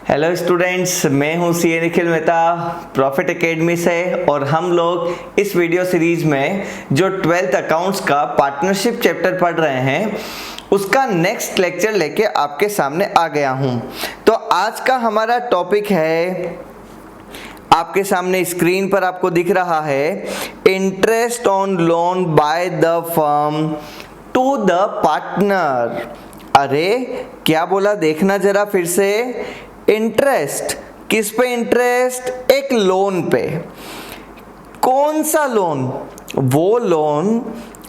Hello students, मैं हूं CA Nikhil Mehta profit academy से। और हम लोग इस वीडियो सीरीज में जो 12th अकाउंट्स का पार्टनरशिप चैप्टर पढ़ रहे हैं उसका नेक्स्ट लेक्चर लेके आपके सामने आ गया हूं। तो आज का हमारा टॉपिक है, आपके सामने स्क्रीन पर आपको दिख रहा है, interest on loan by the firm to the partner. अरे क्या बोला, देखना जरा फिर से। इंटरेस्ट किस पे? इंटरेस्ट एक लोन पे। कौन सा लोन? वो लोन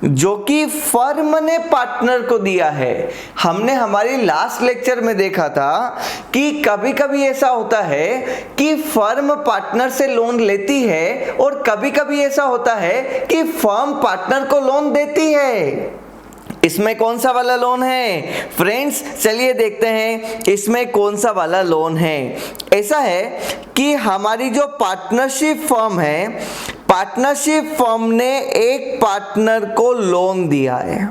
जो कि फर्म ने पार्टनर को दिया है। हमने हमारी लास्ट लेक्चर में देखा था कि कभी कभी ऐसा होता है कि फर्म पार्टनर से लोन लेती है और कभी कभी ऐसा होता है कि फर्म पार्टनर को लोन देती है। इसमें कौन सा वाला लोन है फ्रेंड्स? चलिए देखते हैं इसमें कौन सा वाला लोन है। ऐसा है कि हमारी जो पार्टनरशिप फर्म है, पार्टनरशिप फर्म ने एक पार्टनर को लोन दिया है,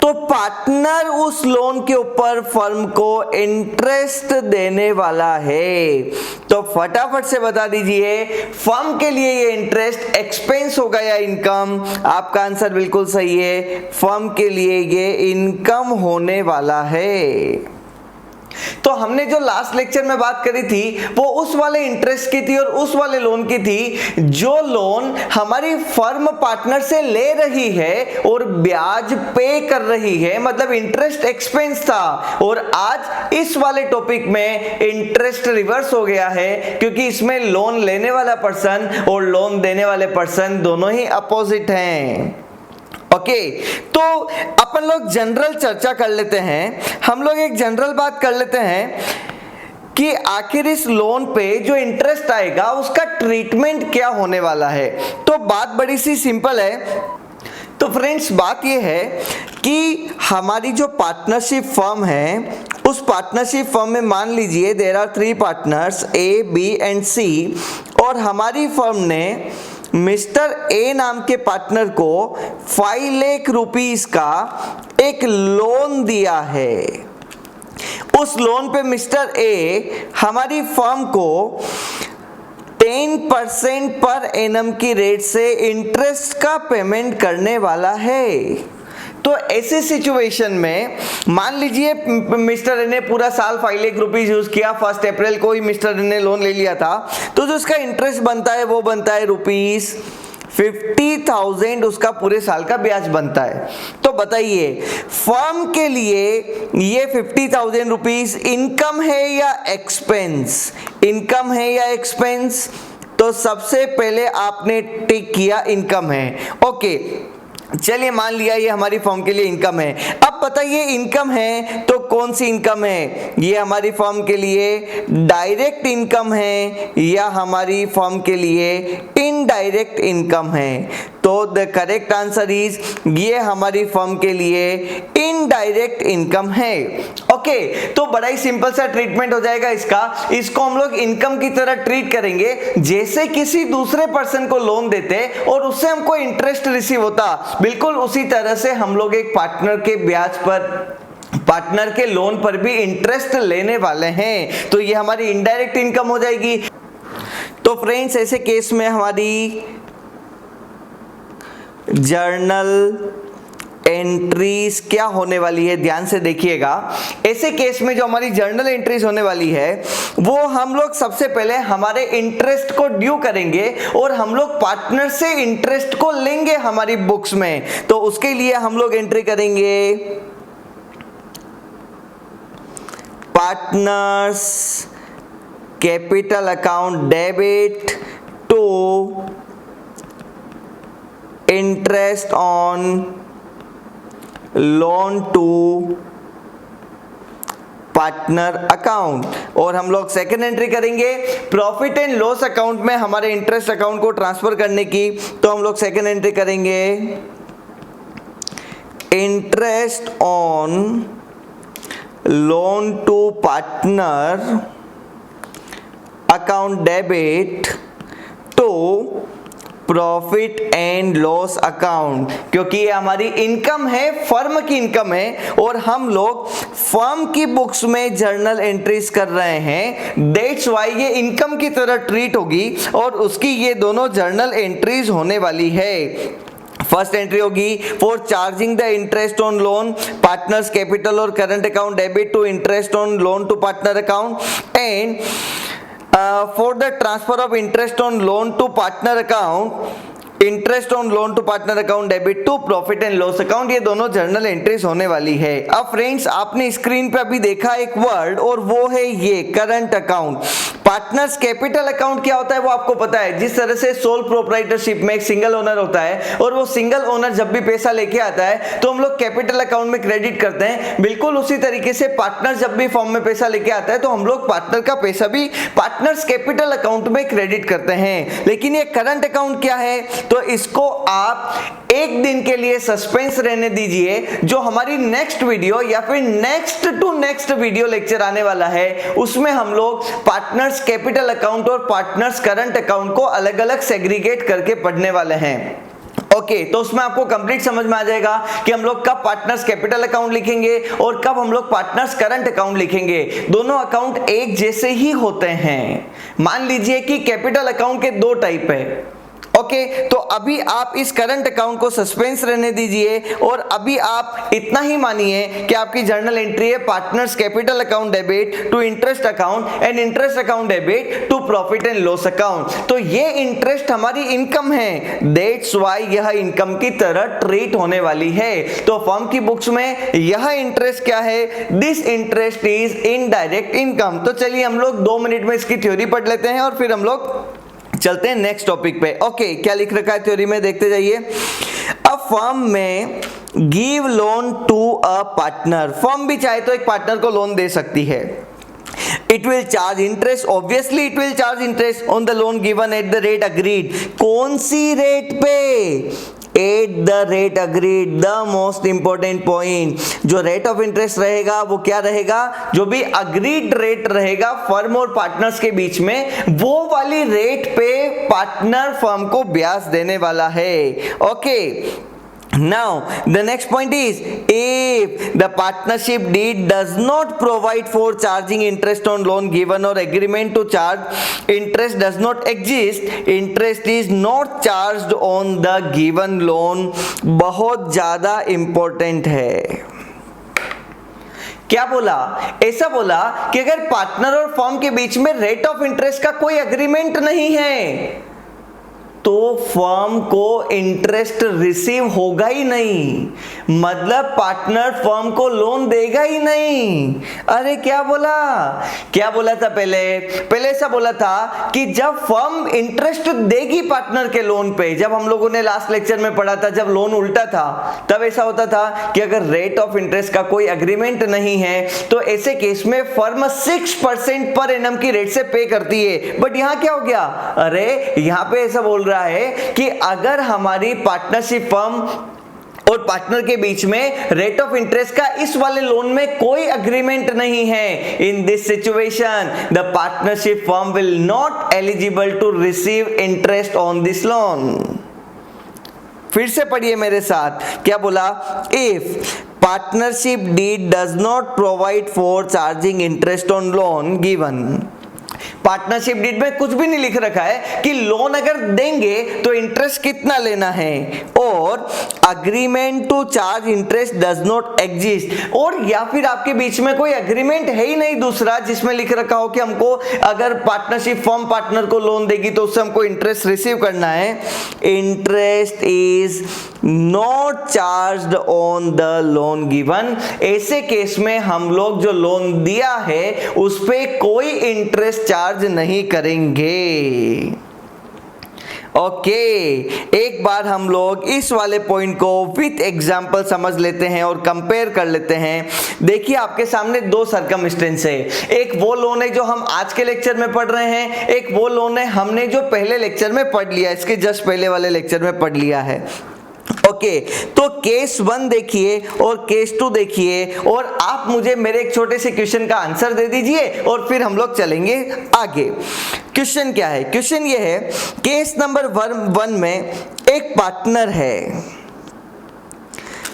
तो पार्टनर उस लोन के ऊपर फर्म को इंटरेस्ट देने वाला है। तो फटाफट से बता दीजिए, फर्म के लिए ये इंटरेस्ट एक्सपेंस होगा या इनकम? आपका आंसर बिल्कुल सही है, फर्म के लिए ये इनकम होने वाला है। तो हमने जो लास्ट लेक्चर में बात करी थी वो उस वाले इंटरेस्ट की थी और उस वाले लोन की थी जो लोन हमारी फर्म पार्टनर से ले रही है और ब्याज पे कर रही है, मतलब इंटरेस्ट एक्सपेंस था। और आज इस वाले टॉपिक में इंटरेस्ट रिवर्स हो गया है, क्योंकि इसमें लोन लेने वाला पर्सन और लोन देने वाले पर्सन दोनों ही अपोजिट हैं। ओके, तो अपन लोग जनरल चर्चा कर लेते हैं। हम लोग एक जनरल बात कर लेते हैं कि आखिर इस लोन पे जो इंटरेस्ट आएगा उसका ट्रीटमेंट क्या होने वाला है। तो बात बड़ी सी सिंपल है। तो फ्रेंड्स, बात यह है कि हमारी जो पार्टनरशिप फर्म है, उस पार्टनरशिप फर्म में मान लीजिए there are 3 partners A, B and C, और हमारी फर्म ने मिस्टर ए नाम के पार्टनर को 5 लाख रुपीस का एक लोन दिया है। उस लोन पे मिस्टर ए हमारी फर्म को 10% पर एनम की रेट से इंटरेस्ट का पेमेंट करने वाला है। तो ऐसे सिचुएशन में मान लीजिए मिस्टर ए ने पूरा साल 5 लाख रुपीस यूज किया, 1 अप्रैल को ही मिस्टर ए ने लोन ले लिया था, तो जो उसका इंटरेस्ट बनता है वो बनता है ₹50,000, उसका पूरे साल का ब्याज बनता है। तो बताइए, फर्म के लिए ये 50,000 रुपीस इनकम है या एक्सपेंस? इनकम है या एक्सपेंस? तो सबसे पहले आपने टिक किया इनकम है। ओके, चलिए मान लिया ये हमारी फर्म के लिए इनकम है। अब बताइए इनकम है तो कौन सी इनकम है? ये हमारी फर्म के लिए डायरेक्ट इनकम है या हमारी फर्म के लिए इनडायरेक्ट इनकम है? तो द करेक्ट आंसर इज ये हमारी फर्म के लिए इनडायरेक्ट इनकम है। ओके, तो बड़ा ही सिंपल सा ट्रीटमेंट हो जाएगा इसका। इसको हम लोग इनकम की तरह ट्रीट करेंगे जैसे किसी दूसरे पर्सन को लोन देते और उससे हमको इंटरेस्ट रिसीव होता, बिल्कुल उसी तरह से हम लोग एक पार्टनर के ब्याज पर, पार्टनर के लोन पर भी इंटरेस्ट लेने वाले हैं। तो ये हमारी इनडायरेक्ट इनकम हो जाएगी। तो फ्रेंड्स, ऐसे केस में हमारी जर्नल एंट्रीज क्या होने वाली है, ध्यान से देखिएगा। ऐसे केस में जो हमारी जर्नल एंट्रीज होने वाली है वो हम लोग सबसे पहले हमारे इंटरेस्ट को ड्यू करेंगे और हम लोग पार्टनर से इंटरेस्ट को लेंगे हमारी बुक्स में। तो उसके लिए हम लोग एंट्री करेंगे partners capital account debit to interest on loan to partner account, और हम लोग सेकंड एंट्री करेंगे प्रॉफिट एंड लॉस अकाउंट में हमारे इंटरेस्ट अकाउंट को ट्रांसफर करने की। तो हम लोग सेकंड एंट्री करेंगे interest on loan to partner account debit to profit and loss account, क्योंकि ये हमारी इनकम है, फर्म की इनकम है और हम लोग फर्म की बुक्स में जर्नल एंट्रीज कर रहे हैं, दैट्स व्हाई ये इनकम की तरह ट्रीट होगी और उसकी ये दोनों जर्नल एंट्रीज होने वाली है। फर्स्ट एंट्री होगी for charging the interest on loan, partners capital और current account debit to interest on loan to partner account, and for the transfer of interest on loan to partner account, interest on loan to partner account debit to profit and loss account, ये दोनों journal entries होने वाली है। अब friends आपने screen पे अभी देखा एक वर्ड और वो है ये current account. Partners capital account क्या होता है वो आपको पता है, जिस तरह से सोल प्रोप्राइटरशिप में एक सिंगल ओनर होता है और वो सिंगल ओनर जब भी पैसा लेके आता है तो हम लोग कैपिटल अकाउंट में क्रेडिट करते हैं, बिल्कुल उसी तरीके से पार्टनर जब भी फॉर्म में पैसा लेके आता है तो हम लोग पार्टनर का पैसा भी पार्टनर्स कैपिटल अकाउंट में क्रेडिट करते हैं। लेकिन ये करंट अकाउंट क्या है, तो इसको आप एक दिन के लिए सस्पेंस रहने दीजिए, जो हमारी नेक्स्ट वीडियो या फिर next to next video lecture आने वाला है उसमें हम लोग पार्टनर्स कैपिटल अकाउंट और पार्टनर्स करंट अकाउंट को अलग अलग सेग्रीगेट करके पढ़ने वाले हैं। ओके, तो उसमें आपको कंप्लीट समझ में आ जाएगा कि हम लोग कब पार्टनर्स कैपिटल अकाउंट लिखेंगे और कब हम लोग पार्टनर्स करंट अकाउंट लिखेंगे। दोनों अकाउंट एक जैसे ही होते हैं। मान लीजिए कि कैपिटल अकाउंट के दो टाइप है। ओके, तो अभी आप इस करंट अकाउंट को सस्पेंस रहने दीजिए और अभी आप इतना ही मानिए कि आपकी जर्नल एंट्री है partners capital account debit to interest account and interest account debit to profit and loss account. तो ये इंटरेस्ट हमारी इनकम है, दैट्स व्हाई यह इनकम की तरह ट्रीट होने वाली है। तो फर्म की बुक्स में यह इंटरेस्ट क्या है, this interest is indirect income. तो चलिए हम लोग 2 मिनट में इसकी थ्योरी पढ़ लेते हैं और फिर हम लोग चलते हैं नेक्स्ट टॉपिक पे। ओके, क्या लिख रखा है थ्योरी में, देखते जाइए। अ फर्म में give loan to a partner, firm भी चाहे तो एक पार्टनर को लोन दे सकती है। It will charge interest, obviously it will charge interest on the loan given at the rate agreed। कौन सी रेट पे? At the rate agreed, the most important point। जो रेट ऑफ इंटरेस्ट रहेगा वो क्या रहेगा, जो भी अग्रीड रेट रहेगा फर्म और पार्टनर्स के बीच में, वो वाली रेट पे पार्टनर फर्म को ब्याज देने वाला है। Okay, now the next point is if the partnership deed does not provide for charging interest on loan given or agreement to charge interest does not exist, interest is not charged on the given loan। बहुत ज्यादा important है। क्या बोला, ऐसा बोला कि अगर partner और फर्म के बीच में रेट ऑफ इंटरेस्ट का कोई एग्रीमेंट नहीं है तो फर्म को इंटरेस्ट रिसीव होगा ही नहीं, मतलब पार्टनर फर्म को लोन देगा ही नहीं। अरे क्या बोला, क्या बोला था पहले ऐसा बोला था कि जब फर्म इंटरेस्ट देगी पार्टनर के लोन पे, जब हम लोगों ने लास्ट लेक्चर में पढ़ा था जब लोन उल्टा था तब ऐसा होता था कि अगर रेट ऑफ इंटरेस्ट का कोई एग्रीमेंट नहीं है तो ऐसे केस में फर्म 6% पर एनम की रेट से पे करती है। बट यहां क्या हो गया, अरे यहां पे ऐसा बोल रहा है कि अगर हमारी पार्टनरशिप फर्म और पार्टनर के बीच में रेट ऑफ इंटरेस्ट का इस वाले लोन में कोई एग्रीमेंट नहीं है, in this situation the partnership firm will not eligible to receive interest on this loan. फिर से पढ़िए मेरे साथ, क्या बोला, if partnership deed does not provide for charging interest on loan given. Partnership deed में कुछ भी नहीं लिख रखा है कि लोन अगर देंगे तो इंटरेस्ट कितना लेना है, और agreement to charge interest does not exist, और या फिर आपके बीच में कोई एग्रीमेंट है ही नहीं दूसरा जिसमें लिख रखा हो कि हमको अगर पार्टनरशिप फर्म पार्टनर को लोन देगी तो उससे हमको इंटरेस्ट रिसीव करना है। Interest is not charged on the loan given. ऐसे केस में हम लोग जो लोन दिया है उस पे कोई इंटरेस्ट चार्ज नहीं करेंगे। ओके, एक बार हम लोग इस वाले पॉइंट को विथ एग्जांपल समझ लेते हैं और कंपेयर कर लेते हैं। देखिए आपके सामने दो सर्कमस्टेंस है, एक वो लोन है जो हम आज के लेक्चर में पढ़ रहे हैं, एक वो लोन है हमने जो पहले लेक्चर में पढ़ लिया, इसके जस्ट पहले वाले लेक्चर में पढ़ लिया है। ओके, तो केस 1 देखिए और केस 2 देखिए और आप मुझे मेरे एक छोटे से क्वेश्चन का आंसर दे दीजिए और फिर हम लोग चलेंगे आगे। क्वेश्चन क्या है, क्वेश्चन ये है, केस नंबर 1 में एक पार्टनर है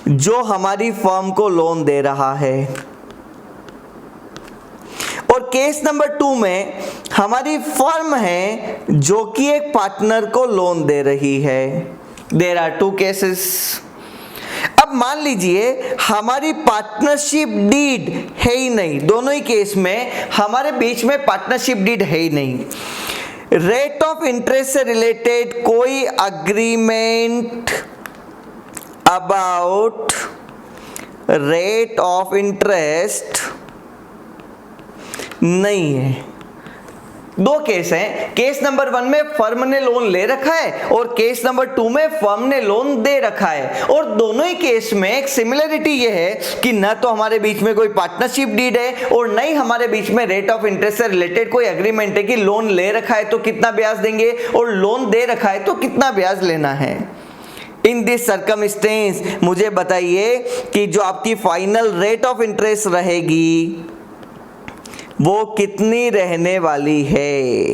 जो हमारी फर्म को लोन दे रहा है। और केस नंबर 2 में हमारी फर्म है जो कि एक पार्टनर को लोन दे रही है। There are 2 cases. अब मान लीजिए हमारी पार्टनरशिप डीड है ही नहीं, दोनों ही केस में हमारे बीच में पार्टनरशिप डीड है ही नहीं। रेट ऑफ इंटरेस्ट से रिलेटेड कोई agreement about rate of interest नहीं है। 2 केस हैं। केस नंबर 1 में फर्म ने लोन ले रखा है और केस नंबर 2 में फर्म ने लोन दे रखा है, और दोनों ही केस में एक सिमिलरिटी ये है कि न तो हमारे बीच में कोई पार्टनरशिप डीड है और न ही हमारे बीच में रेट ऑफ इंटरेस्ट से रिलेटेड कोई एग्रीमेंट है कि लोन ले रखा है तो कितना ब्याज देंगे और लोन दे रखा है तो कितना ब्याज लेना है। इन दिस सर्कमस्टेंस मुझे बताइए कि जो आपकी फाइनल रेट ऑफ इंटरेस्ट रहेगी वो कितनी रहने वाली है।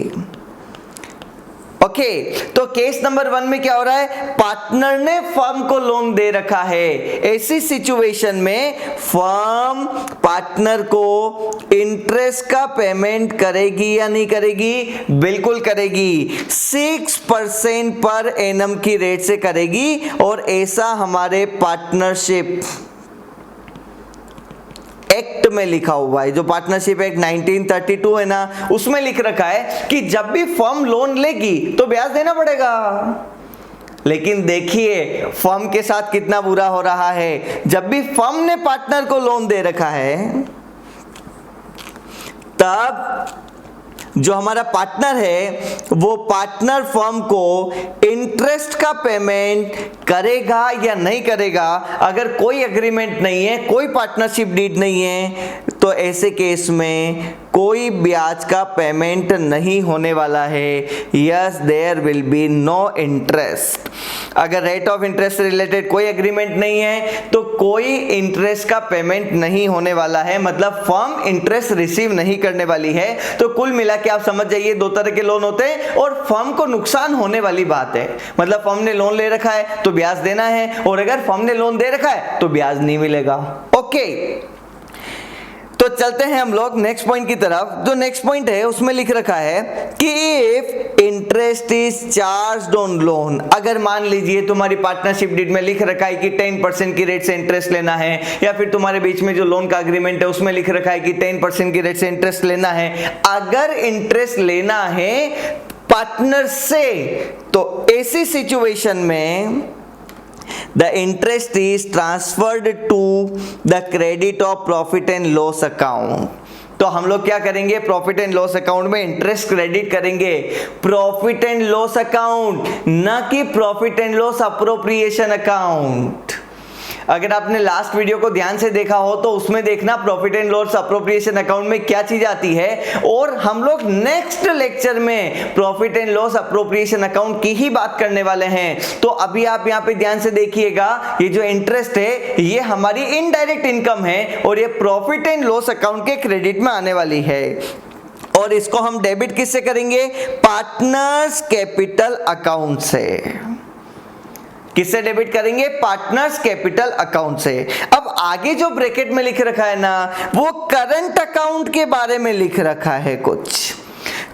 ओके, तो केस नंबर 1 में क्या हो रहा है, पार्टनर ने फर्म को लोन दे रखा है। ऐसी सिचुएशन में फर्म पार्टनर को इंटरेस्ट का पेमेंट करेगी या नहीं करेगी? बिल्कुल करेगी। 6% पर एनम की रेट से करेगी, और ऐसा हमारे पार्टनरशिप एक्ट में लिखा हुआ है। जो पार्टनरशिप एक्ट 1932 है ना, उसमें लिख रखा है कि जब भी फर्म लोन लेगी तो ब्याज देना पड़ेगा। लेकिन देखिए फर्म के साथ कितना बुरा हो रहा है। जब भी फर्म ने पार्टनर को लोन दे रखा है तब जो हमारा पार्टनर है वो पार्टनर फर्म को इंटरेस्ट का पेमेंट करेगा या नहीं करेगा। अगर कोई एग्रीमेंट नहीं है, कोई पार्टनरशिप डीड नहीं है, तो ऐसे केस में कोई ब्याज का पेमेंट नहीं होने वाला है। Yes, there will be no interest. अगर रेट ऑफ इंटरेस्ट से रिलेटेड कोई एग्रीमेंट नहीं है तो कोई इंटरेस्ट का पेमेंट नहीं होने वाला है, मतलब फर्म इंटरेस्ट रिसीव नहीं करने वाली है। तो कुल मिला के आप समझ जाइए 2 तरह के लोन होते हैं और फर्म को नुकसान होने वाली बात है। मतलब फर्म ने लोन ले रखा है तो ब्याज देना है, और अगर फर्म ने लोन दे रखा है तो ब्याज नहीं मिलेगा। ओके, तो चलते हैं हम लोग नेक्स्ट पॉइंट की तरफ। जो नेक्स्ट पॉइंट है उसमें लिख रखा है कि if interest is charged on loan, अगर मान लीजिए तुम्हारी पार्टनरशिप डीड में लिख रखा है कि 10% की रेट से इंटरेस्ट लेना है, या फिर तुम्हारे बीच में जो लोन का एग्रीमेंट है उसमें लिख रखा है कि 10% की रेट से इंटरेस्ट लेना है। अगर इंटरेस्ट लेना है पार्टनर से तो ऐसी सिचुएशन में the interest is transferred to the credit of profit and loss account। तो हम लोग क्या करेंगे, प्रॉफिट एंड लॉस अकाउंट में इंटरेस्ट क्रेडिट करेंगे। प्रॉफिट एंड लॉस अकाउंट, न कि profit and loss appropriation account. अगर आपने लास्ट वीडियो को ध्यान से देखा हो तो उसमें देखना profit and loss appropriation account में क्या चीज आती है, और हम लोग नेक्स्ट लेक्चर में profit and loss appropriation account की ही बात करने वाले हैं। तो अभी आप यहाँ पे ध्यान से देखिएगा, ये जो इंटरेस्ट है ये हमारी इनडायरेक्ट इनकम है और ये प्रॉफिट एंड लॉस अकाउंट के क्रेडिट में आने वाली है, और इसको हम डेबिट किससे करेंगे? पार्टनर्स कैपिटल अकाउंट से। किससे डेबिट करेंगे? पार्टनर्स कैपिटल अकाउंट से। अब आगे जो ब्रैकेट में लिख रखा है ना, वो करंट अकाउंट के बारे में लिख रखा है कुछ।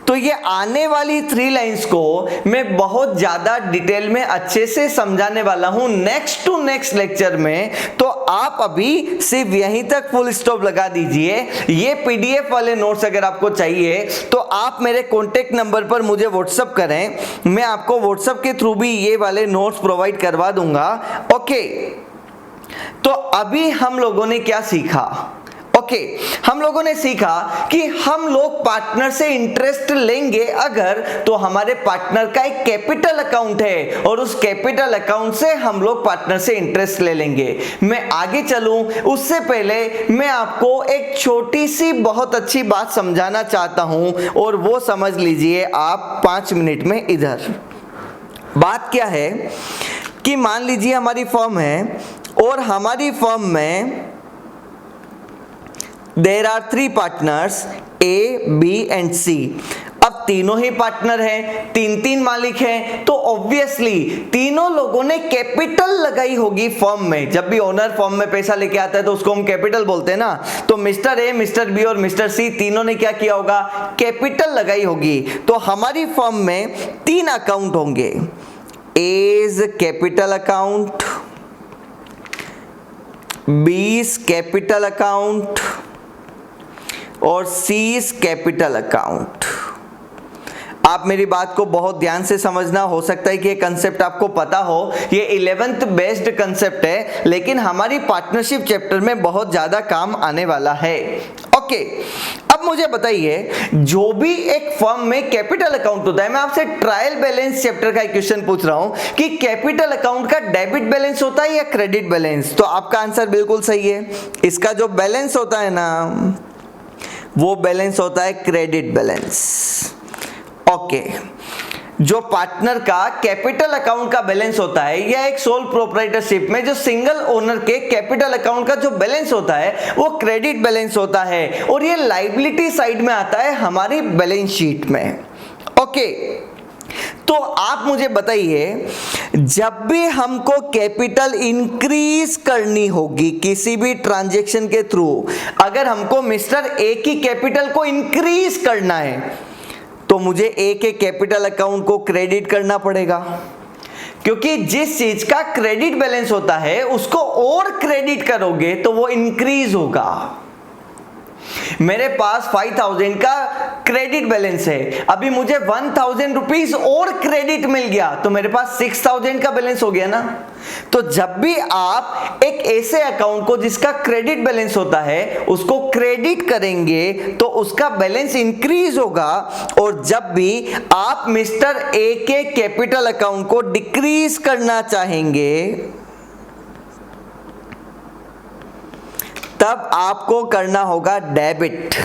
तो ये आने वाली 3 लाइंस को मैं बहुत ज्यादा डिटेल में अच्छे से समझाने वाला हूं नेक्स्ट टू नेक्स्ट लेक्चर में। तो आप अभी सिर्फ यहीं तक फुल स्टॉप लगा दीजिए। ये पीडीएफ वाले नोट्स अगर आपको चाहिए तो आप मेरे कॉन्टेक्ट नंबर पर मुझे व्हाट्सएप करें, मैं आपको व्हाट्सएप के थ्रू भी ये वाले नोट्स प्रोवाइड करवा दूंगा। ओके, तो अभी हम लोगों ने क्या सीखा? हम लोगों ने सीखा कि हम लोग पार्टनर से इंटरेस्ट लेंगे अगर, तो हमारे पार्टनर का एक कैपिटल अकाउंट है और उस कैपिटल अकाउंट से हम लोग पार्टनर से इंटरेस्ट ले लेंगे। मैं आगे चलूं उससे पहले मैं आपको एक छोटी सी बहुत अच्छी बात समझाना चाहता हूं, और वो समझ लीजिए आप 5 मिनट में इधर। बात क्या है कि मान लीजिए हमारी फर्म है और हमारी फर्म में there are 3 partners A, B and C। अब तीनों ही पार्टनर हैं, तीन तीन मालिक हैं, तो ऑब्वियसली तीनों लोगों ने कैपिटल लगाई होगी फर्म में। जब भी ओनर फर्म में पैसा लेके आता है तो उसको हम कैपिटल बोलते हैं ना। तो मिस्टर ए, मिस्टर बी और मिस्टर सी तीनों ने क्या किया होगा, कैपिटल लगाई होगी। तो हमारी फर्म में तीन अकाउंट होंगे, A's capital account, B's capital account और सीज कैपिटल अकाउंट। आप मेरी बात को बहुत ध्यान से समझना, हो सकता है कि ये कंसेप्ट आपको पता हो, ये 11th बेस्ड कंसेप्ट है, लेकिन हमारी पार्टनरशिप चैप्टर में बहुत ज्यादा काम आने वाला है। ओके, अब मुझे बताइए, जो भी एक फर्म में कैपिटल अकाउंट होता है, मैं आपसे ट्रायल बैलेंस चैप्टर का एक क्वेश्चन पूछ रहा हूं कि कैपिटल अकाउंट का डेबिट बैलेंस होता है या क्रेडिट बैलेंस? तो आपका आंसर बिल्कुल सही है। इसका जो बैलेंस होता है ना, वो बैलेंस होता है क्रेडिट बैलेंस। ओके, जो पार्टनर का कैपिटल अकाउंट का बैलेंस होता है या एक सोल प्रोप्राइटरशिप में जो सिंगल ओनर के कैपिटल अकाउंट का जो बैलेंस होता है वो क्रेडिट बैलेंस होता है, और ये लायबिलिटी साइड में आता है हमारी बैलेंस शीट में। ओके, तो आप मुझे बताइए, जब भी हमको कैपिटल इंक्रीज करनी होगी किसी भी ट्रांजैक्शन के थ्रू, अगर हमको मिस्टर ए की कैपिटल को इंक्रीज करना है तो मुझे ए के कैपिटल अकाउंट को क्रेडिट करना पड़ेगा, क्योंकि जिस चीज का क्रेडिट बैलेंस होता है उसको और क्रेडिट करोगे तो वो इंक्रीज होगा। मेरे पास 5000 का क्रेडिट बैलेंस है, अभी मुझे 1000 रुपीज और क्रेडिट मिल गया तो मेरे पास 6000 का बैलेंस हो गया ना। तो जब भी आप एक ऐसे अकाउंट को जिसका क्रेडिट बैलेंस होता है उसको क्रेडिट करेंगे तो उसका बैलेंस इंक्रीज होगा, और जब भी आप मिस्टर ए के कैपिटल अकाउंट को डिक्रीज करना चाहेंगे तब आपको करना होगा डेबिट।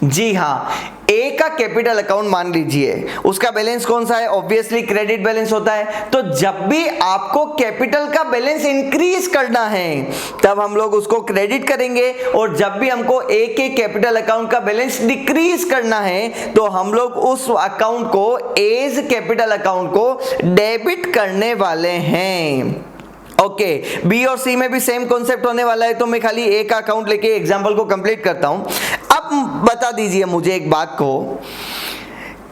जी हाँ, ए का कैपिटल अकाउंट मान लीजिए, उसका बैलेंस कौन सा है, ऑब्वियसली क्रेडिट बैलेंस होता है। तो जब भी आपको कैपिटल का बैलेंस इंक्रीज करना है तब हम लोग उसको क्रेडिट करेंगे, और जब भी हमको ए के कैपिटल अकाउंट का बैलेंस डिक्रीज करना है तो हम लोग उस अकाउंट को, एज कैपिटल अकाउंट को डेबिट करने वाले हैं। ओके, बी और सी में भी सेम कॉन्सेप्ट होने वाला है, तो मैं खाली ए का अकाउंट लेके एग्जांपल को कंप्लीट करता हूं। अब बता दीजिए मुझे एक बात को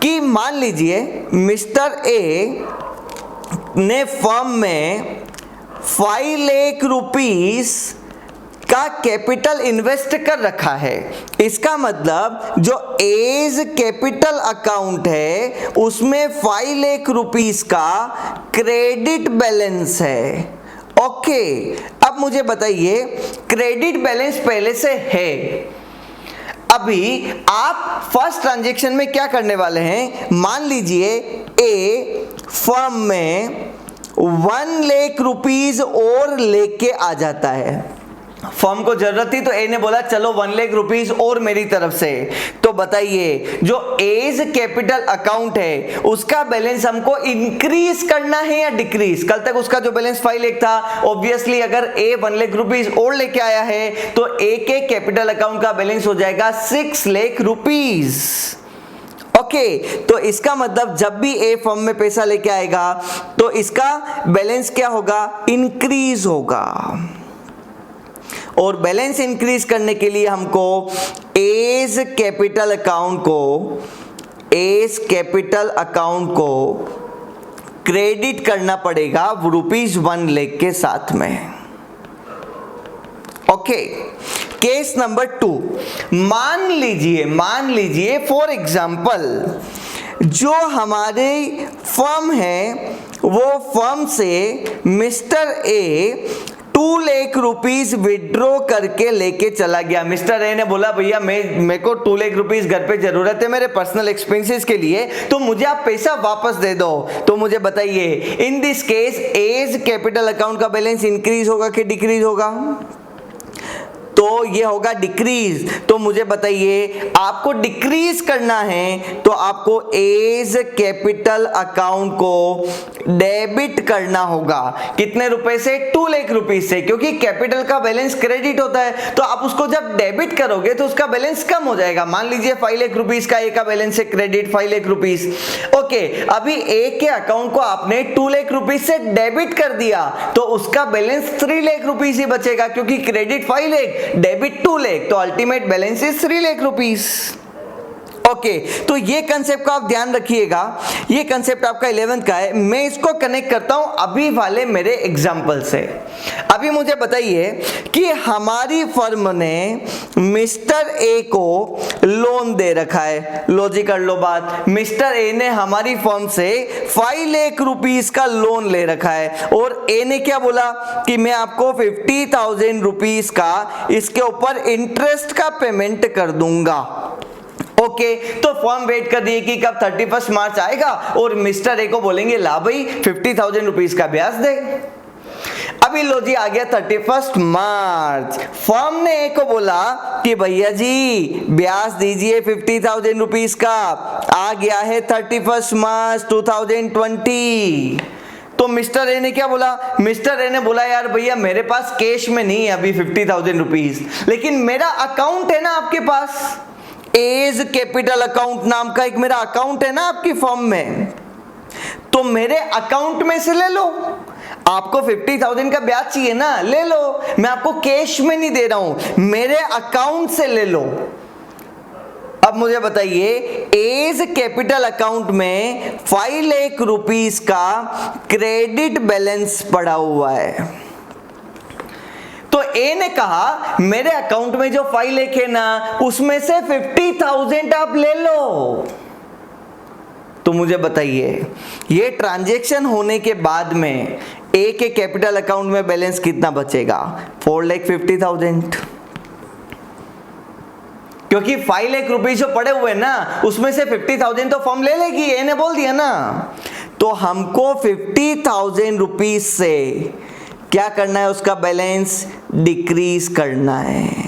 कि मान लीजिए मिस्टर ए ने फर्म में 5 लाख रुपीस का कैपिटल इन्वेस्ट कर रखा है। इसका मतलब जो एज कैपिटल अकाउंट है उसमें 5 लाख रुपीस का क्रेडिट बैलेंस है। ओके, अब मुझे बताइए, क्रेडिट बैलेंस पहले से है, अभी आप फर्स्ट ट्रांजैक्शन में क्या करने वाले हैं, मान लीजिए ए फर्म में 1 लाख रुपीस और लेके आ जाता है। फर्म को जरूरत थी तो ए ने बोला चलो 1 लाख रुपीस और मेरी तरफ से। तो बताइए, जो एज कैपिटल अकाउंट है उसका बैलेंस हमको इंक्रीज करना है या डिक्रीज? कल तक उसका जो बैलेंस 5 लाख था, ऑब्वियसली अगर ए 1 लाख रुपीस और लेके आया है तो ए के कैपिटल अकाउंट का बैलेंस हो जाएगा 6 लाख रुपीस। ओके, तो इसका मतलब जब भी ए फर्म में पैसा लेके आएगा तो इसका बैलेंस क्या होगा, इंक्रीज होगा। और बैलेंस इंक्रीज करने के लिए हमको एज कैपिटल अकाउंट को क्रेडिट करना पड़ेगा ₹1 लाख के साथ में। ओके, केस नंबर 2, मान लीजिए फॉर एग्जांपल जो हमारे फर्म है वो फर्म से mister A 2 lakh rupees withdraw करके लेके चला गया। मिस्टर ए ने बोला भैया मेरे को 2 लाख रुपीस घर पे जरूरत है मेरे पर्सनल एक्सपेंसेस के लिए, तो मुझे आप पैसा वापस दे दो। तो मुझे बताइए, in this case A's capital account का बैलेंस इंक्रीज होगा कि डिक्रीज होगा? तो ये होगा डिक्रीज। तो मुझे बताइए, आपको डिक्रीज करना है तो आपको एज कैपिटल अकाउंट को डेबिट करना होगा। कितने रुपए से? 2 लाख रुपीस से, क्योंकि कैपिटल का बैलेंस क्रेडिट होता है, तो आप उसको जब डेबिट करोगे तो उसका बैलेंस कम हो जाएगा। मान लीजिए 5 लाख रुपीस का ए का बैलेंस है क्रेडिट 5 लाख रुपीस। ओके, अभी ए के अकाउंट को आपने 2 लाख रुपीस से डेबिट कर दिया तो उसका बैलेंस 3 लाख रुपीस ही बचेगा, क्योंकि क्रेडिट 5 लाख डेबिट 2 लाख, तो ultimate balance is 3 lakh rupees. Okay, तो ये कंसेप्ट को आप ध्यान रखिएगा। ये कंसेप्ट आपका 11th का है। मैं इसको कनेक्ट करता हूं अभी वाले मेरे एग्जाम्पल से। अभी मुझे बताइए कि हमारी फर्म ने मिस्टर ए को लोन दे रखा है। लो जी, कर लो बात। मिस्टर ए ने हमारी फर्म से 5 लाख रुपीस का लोन ले रखा है और ए ने क्या बोला कि मैं आपको 50,000 रुपीस का इसके ऊपर इंटरेस्ट का पेमेंट कर दूंगा। ओके, तो फॉर्म वेट कर रही है कि कब 31 मार्च आएगा और मिस्टर ए को बोलेंगे ला भाई 50,000 रुपीस का ब्याज दे। अभी लो जी, आ गया 31 मार्च। फर्म ने ए को बोला कि भैया जी ब्याज दीजिए 50,000 रुपीस का। आ गया है 31 मार्च 2020। तो मिस्टर ए ने क्या बोला? मिस्टर ए ने बोला यार भैया मेरे पास कैश में नहीं है अभी 50,000 रुपीस, लेकिन मेरा अकाउंट है ना आपके पास, एज कैपिटल अकाउंट नाम का एक मेरा अकाउंट है ना आपकी फर्म में, तो मेरे अकाउंट में से ले लो। आपको 50,000 का ब्याज चाहिए ना, ले लो। मैं आपको कैश में नहीं दे रहा हूं, मेरे अकाउंट से ले लो। अब मुझे बताइए, एज कैपिटल अकाउंट में 5 लाख रुपीस का क्रेडिट बैलेंस पड़ा हुआ है। तो ए ने कहा मेरे अकाउंट में जो 5 लाख है ना, उसमें से 50,000 आप ले लो। तो मुझे बताइए, ये ट्रांजैक्शन होने के बाद में ए के कैपिटल अकाउंट में बैलेंस कितना बचेगा? 4,50,000, क्योंकि 5 लाख रुपीस जो पड़े हुए ना उसमें से 50,000 तो फर्म ले लेगी, ए ने बोल दिया ना। तो हमको 50,000 रुपीस से क्या करना है? उसका बैलेंस डिक्रीज करना है।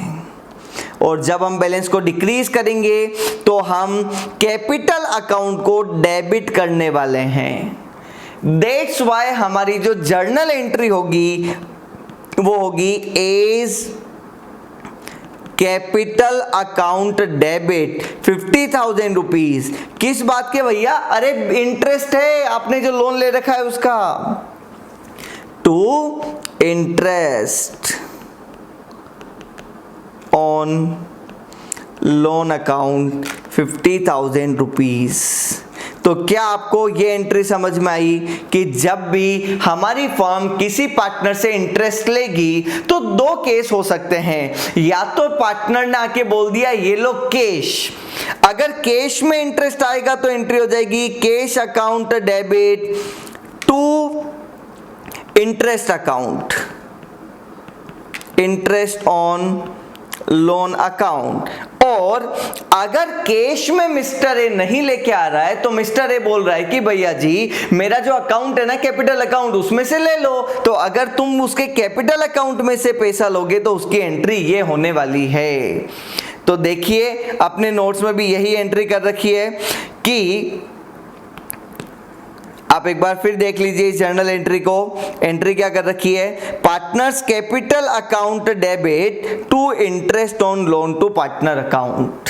और जब हम बैलेंस को डिक्रीज करेंगे तो हम कैपिटल अकाउंट को डेबिट करने वाले हैं। दैट्स वाई हमारी जो जर्नल एंट्री होगी वो होगी A's capital account debit 50,000 rupees. किस बात के भैया? अरे इंटरेस्ट है, आपने जो लोन ले रखा है उसका। To interest on loan account 50,000 rupees. तो क्या आपको ये एंट्री समझ में आई कि जब भी हमारी फर्म किसी पार्टनर से इंटरेस्ट लेगी तो 2 केस हो सकते हैं। या तो पार्टनर ने आके बोल दिया ये लो कैश, अगर कैश में इंटरेस्ट आएगा तो एंट्री हो जाएगी cash account debit to interest account, interest on loan account. और अगर कैश में मिस्टर ए नहीं लेके आ रहा है तो मिस्टर ए बोल रहा है कि भैया जी मेरा जो अकाउंट है ना कैपिटल अकाउंट, उसमें से ले लो। तो अगर तुम उसके कैपिटल अकाउंट में से पैसा लोगे तो उसकी एंट्री ये होने वाली है। तो देखिए अपने नोट्स में भी यही एंट्री कर रखी है कि आप एक बार फिर देख लीजिए इस जर्नल एंट्री को। एंट्री क्या कर रखी है? Partners capital account debit to interest on loan to partner account.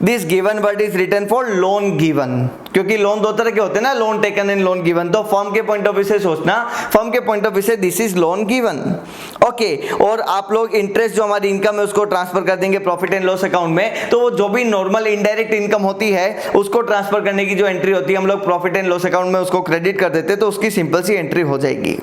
This given word is written for loan given, क्योंकि लोन 2 तरह के होते हैं ना, loan taken and loan given. तो फर्म के पॉइंट ऑफ व्यू से सोचना, फर्म के पॉइंट ऑफ व्यू से this is loan given. Okay, और आप लोग इंटरेस्ट जो हमारी इनकम है उसको ट्रांसफर कर देंगे प्रॉफिट एंड लॉस अकाउंट में। तो वो जो भी नॉर्मल इनडायरेक्ट इनकम होती है उसको ट्रांसफर करने की जो एंट्री होती है हम लोग प्रॉफिट एंड लॉस अकाउंट में उसको क्रेडिट कर देते, तो उसकी सिंपल सी एंट्री हो जाएगी।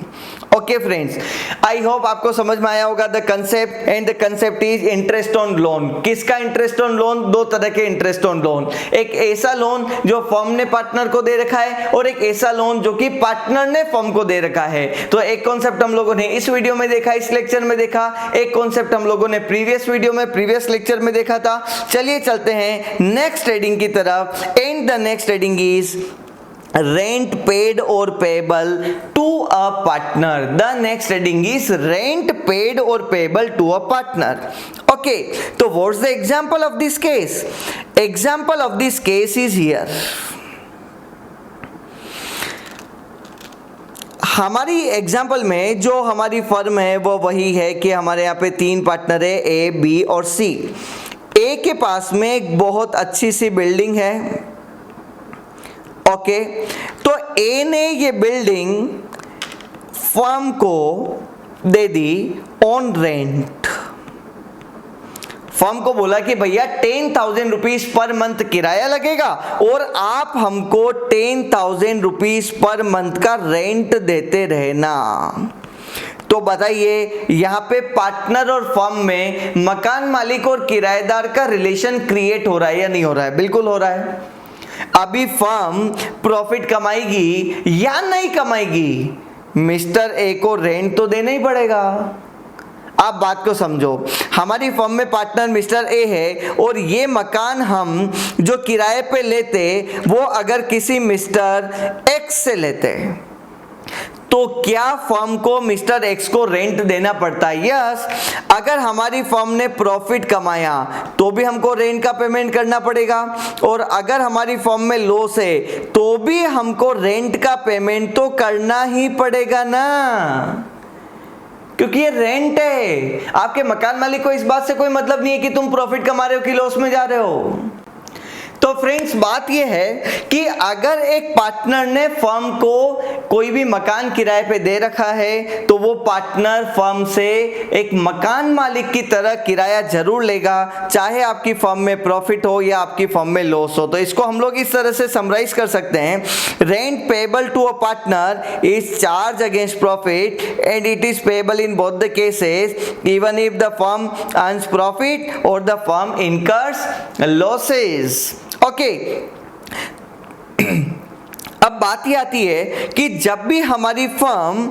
ओके फ्रेंड्स, आई होप आपको समझ में आया होगा the concept, and the concept is interest on loan. किसका इंटरेस्ट ऑन लोन? 2 तरह के इंटरेस्ट ऑन लोन। एक ऐसा लोन जो फर्म ने पार्टनर को दे रखा है और एक ऐसा लोन जो कि पार्टनर ने फर्म को दे रखा है। तो एक कॉन्सेप्ट हम लोगों ने इस वीडियो में देखा, इस लेक्चर में देखा, एक कॉन्सेप्ट हम लोगों ने प्रीवियस वीडियो में प्रीवियस लेक्चर में देखा था। चलिए चलते हैं नेक्स्ट हेडिंग की तरफ, and the next heading is rent paid or payable to a partner. The next heading is rent paid or payable to a partner. Okay, so what's the example of this case? Example of this case is here. हमारी example में जो हमारी firm है वो वही है कि हमारे यहाँ पे 3 पार्टनर है, ए, बी और सी। ए के पास में एक बहुत अच्छी सी बिल्डिंग है। ओके, तो ए ने ये बिल्डिंग फर्म को दे दी ऑन रेंट। फर्म को बोला कि भैया 10,000 रुपीज पर मंथ किराया लगेगा और आप हमको 10,000 रुपीज पर मंथ का रेंट देते रहना। तो बताइए यहाँ पे पार्टनर और फर्म में मकान मालिक और किराएदार का रिलेशन क्रिएट हो रहा है या नहीं हो रहा है? बिल्कुल हो रहा है। अभी फर्म प्रॉफिट कमाएगी या नहीं कमाएगी? मिस्टर ए को रेंट तो देना ही पड़ेगा। आप बात को समझो, हमारी फर्म में पार्टनर मिस्टर ए है और ये मकान हम जो किराए पे लेते वो अगर किसी मिस्टर एक्स से लेते तो क्या फर्म को मिस्टर एक्स को रेंट देना पड़ता है? यस। अगर हमारी फर्म ने प्रॉफिट कमाया तो भी हमको रेंट का पेमेंट करना पड़ेगा और अगर हमारी फर्म में लॉस है तो भी हमको रेंट का पेमेंट तो करना ही पड़ेगा ना, क्योंकि ये रेंट है। आपके मकान मालिक को इस बात से कोई मतलब नहीं है कि तुम प्रॉफिट कमा रहे हो कि लॉस में जा रहे हो। तो फ्रेंड्स बात ये है कि अगर एक पार्टनर ने फर्म को कोई भी मकान किराए पे दे रखा है तो वो पार्टनर फर्म से एक मकान मालिक की तरह किराया जरूर लेगा, चाहे आपकी फर्म में प्रॉफिट हो या आपकी फर्म में लॉस हो। तो इसको हम लोग इस तरह से समराइज कर सकते हैं, rent payable to a partner is charge against profit and it is payable in both the cases even if the firm earns profit और the firm incurs losses. Okay, अब बात ये आती है कि जब भी हमारी फर्म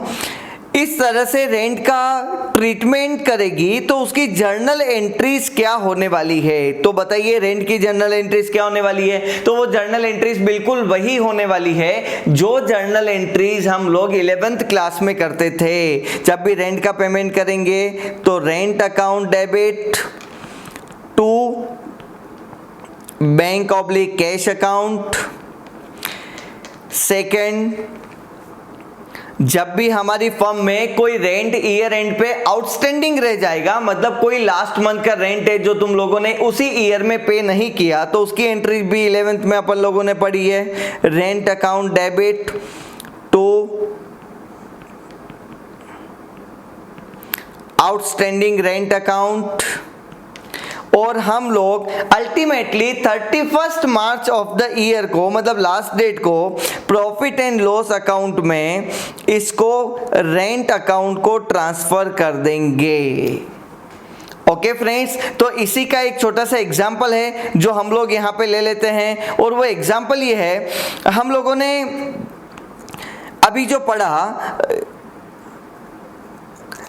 इस तरह से रेंट का ट्रीटमेंट करेगी तो उसकी जर्नल एंट्रीज क्या होने वाली है? तो बताइए रेंट की जर्नल एंट्रीज क्या होने वाली है? तो वो जर्नल एंट्रीज बिल्कुल वही होने वाली है जो जर्नल एंट्रीज हम लोग 11th क्लास में करते थे। जब भी रेंट का पेमेंट करेंगे तो rent account debit to bank oblique cash account. Second, जब भी हमारी फर्म में कोई रेंट ईयर एंड पे आउटस्टैंडिंग रह जाएगा, मतलब कोई लास्ट मंथ का रेंट है जो तुम लोगों ने उसी ईयर में पे नहीं किया, तो उसकी एंट्री भी 11th में अपन लोगों ने पढ़ी है, rent account debit to outstanding rent account. और हम लोग ultimately 31 March of the year को, मतलब लास्ट डेट को, प्रॉफिट एंड लॉस अकाउंट में इसको रेंट अकाउंट को ट्रांसफर कर देंगे। ओके फ्रेंड्स, तो इसी का एक छोटा सा एग्जाम्पल है जो हम लोग यहाँ पे ले लेते हैं और वो एग्जाम्पल ये है, हम लोगों ने अभी जो पढ़ा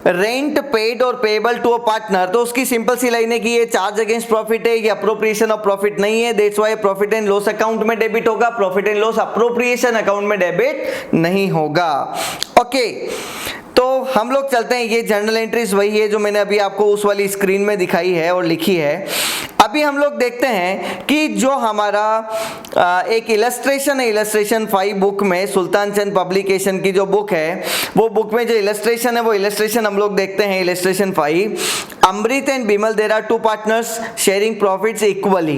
रेंट पेड और पेबल टू अ पार्टनर, तो उसकी सिंपल सी लाइन है कि ये चार्ज अगेंस्ट प्रॉफिट है, ये अप्रोप्रिएशन ऑफ प्रॉफिट नहीं है, that's why profit and loss account में डेबिट होगा, profit and loss appropriation account में डेबिट नहीं होगा। ओके, तो हम लोग चलते हैं, ये जर्नल एंट्रीज वही है जो मैंने अभी आपको उस वाली स्क्रीन में दिखाई है और लिखी है। अभी हम लोग देखते हैं कि जो हमारा एक इलस्ट्रेशन है, इलस्ट्रेशन 5 बुक में, सुल्तान चंद पब्लिकेशन की जो बुक है, वो बुक में जो इलस्ट्रेशन है वो इलस्ट्रेशन हम लोग देखते हैं, illustration 5। Amrit and Bimal, there are 2 partners sharing profits equally.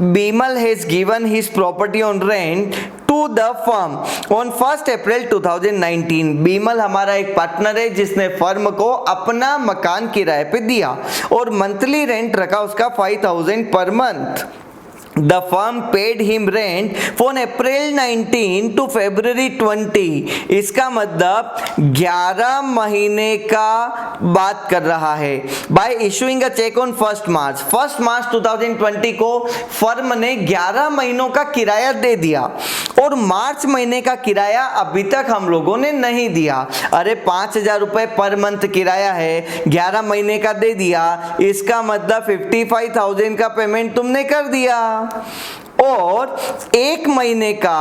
Bimal has given his property on rent to the firm on 1 April 2019। Bimal हमारा एक पार्टनर है जिसने फर्म को अपना मकान किराए पे दिया और मंथली रेंट रखा उसका 5,000 per month. The firm paid him rent from April 19 to February 20। इसका मतलब 11 महीने का बात कर रहा है। By issuing a check on 1 मार्च 2020 को फर्म ने 11 महीनों का किराया दे दिया और मार्च महीने का किराया अभी तक हम लोगों ने नहीं दिया। अरे 5,000 रुपए पर मंथ किराया है, 11 महीने का दे दिया, इसका मतलब 55,000 का पेमेंट तुमने कर दिया और 1 महीने का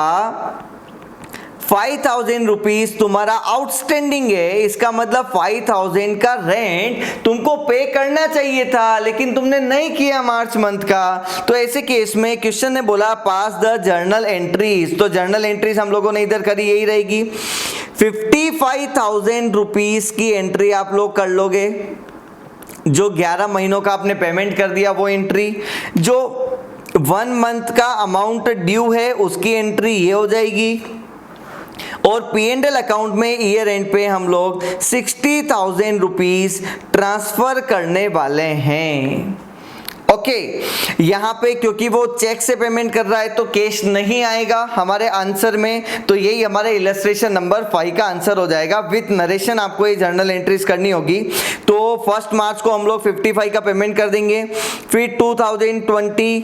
5,000 रुपीज तुम्हारा आउटस्टैंडिंग है, इसका मतलब 5,000 का रेंट तुमको पे करना चाहिए था, लेकिन तुमने नहीं किया मार्च मंथ का। तो ऐसे केस में क्वेश्चन ने बोला पास द जर्नल एंट्रीज, तो जर्नल एंट्रीज हम लोगों ने इधर करी, यही रहेगी। 55,000 रुपीज की एंट्री आप लोग कर लोगे, जो 11 महीनों का आपने पेमेंट कर दिया वो एंट्री, जो 1 मंथ का अमाउंट ड्यू है उसकी एंट्री ये हो जाएगी, और P&L अकाउंट में ईयर एंड पे हम लोग 60,000 रुपीज ट्रांसफर करने वाले हैं। ओके, यहां पे क्योंकि वो चेक से पेमेंट कर रहा है तो कैश नहीं आएगा हमारे आंसर में, तो यही हमारे इलस्ट्रेशन नंबर 5 का आंसर हो जाएगा। विथ नरेशन आपको ये जर्नल एंट्रीज करनी होगी। तो 1 मार्च को हम लोग 55 का पेमेंट कर देंगे, फिर 2020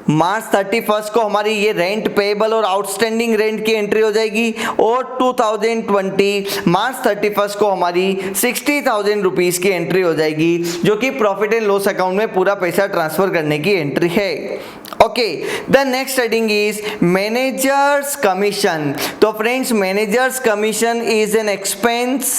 मार्च 31 को हमारी ये रेंट पेएबल और आउटस्टैंडिंग रेंट की एंट्री हो जाएगी, और 2020 मार्च 31 को हमारी 60,000 रुपीज की एंट्री हो जाएगी, जो कि प्रॉफिट एंड लॉस अकाउंट में पूरा पैसा ट्रांसफर करने की एंट्री है। Okay, the next heading is managers commission. तो friends, managers commission is an expense,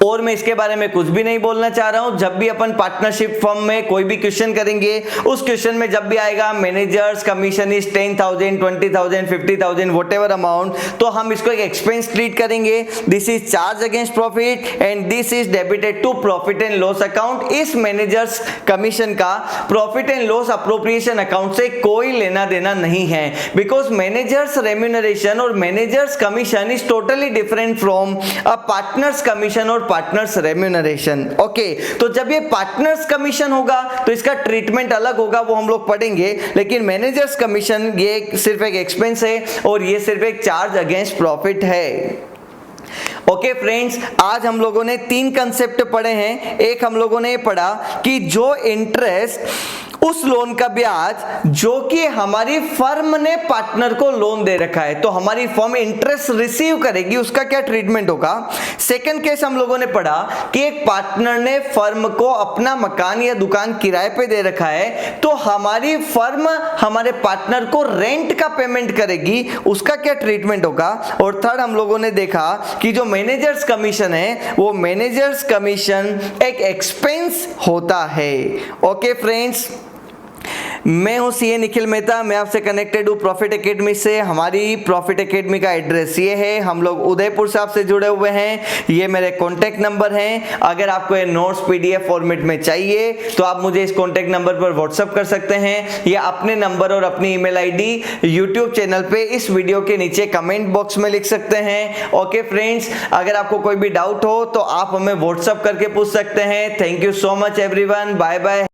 और मैं इसके बारे में कुछ भी नहीं बोलना चाह रहा हूं। जब भी अपन पार्टनरशिप फर्म में कोई भी क्वेश्चन करेंगे, उस क्वेश्चन में जब भी आएगा manager's commission is 10,000, 20,000, 50,000 whatever amount, तो हम इसको एक एक्सपेंस ट्रीट करेंगे। This is charge against profit and this is debited to profit and loss account. इस मैनेजर्स कमीशन का profit and loss appropriation account से कोई लेना देना नहीं है, बिकॉज मैनेजर्स रेम्यूनरेशन और manager's commission is totally different from a partner's commission और पार्टनर्स रेम्यूनरेशन। ओके, तो जब ये पार्टनर्स कमीशन होगा तो इसका ट्रीटमेंट अलग होगा, वो हम लोग पढ़ेंगे। लेकिन मैनेजर्स कमीशन ये सिर्फ एक एक्सपेंस है और ये सिर्फ एक चार्ज अगेंस्ट प्रॉफिट है। ओके फ्रेंड्स, आज हम लोगों ने 3 कंसेप्ट पढ़े हैं। एक हम लोगों ने पढ़ा कि जो इंटरेस्ट उस लोन का ब्याज जो कि हमारी फर्म ने पार्टनर को लोन दे रखा है, तो हमारी फर्म इंटरेस्ट रिसीव करेगी, उसका क्या ट्रीटमेंट होगा। सेकंड केस हम लोगों ने पढ़ा कि एक पार्टनर ने फर्म को अपना मकान या दुकान किराए पे दे रखा है, तो हमारी फर्म हमारे पार्टनर को रेंट का पेमेंट करेगी, उसका क्या ट्रीटमेंट होगा। और थर्ड हम लोगों ने देखा कि जो मैनेजर्स कमीशन है वो मैनेजर्स कमीशन एक एक्सपेंस होता है। ओके फ्रेंड्स, मैं हूं सीए निखिल मेहता, मैं आपसे कनेक्टेड हूं प्रॉफिट एकेडमी से। हमारी प्रॉफिट एकेडमी का एड्रेस ये है, हम लोग उदयपुर से आपसे जुड़े हुए हैं। ये मेरे कॉन्टैक्ट नंबर हैं। अगर आपको ये नोट्स पीडीएफ फॉर्मेट में चाहिए तो आप मुझे इस कॉन्टैक्ट नंबर पर व्हाट्सअप कर सकते हैं, या अपने नंबर और अपनी ईमेल आईडी यूट्यूब चैनल पे इस वीडियो के नीचे कमेंट बॉक्स में लिख सकते हैं। ओके फ्रेंड्स, अगर आपको कोई भी डाउट हो तो आप हमें व्हाट्सअप करके पूछ सकते हैं। Thank you so much everyone, bye bye.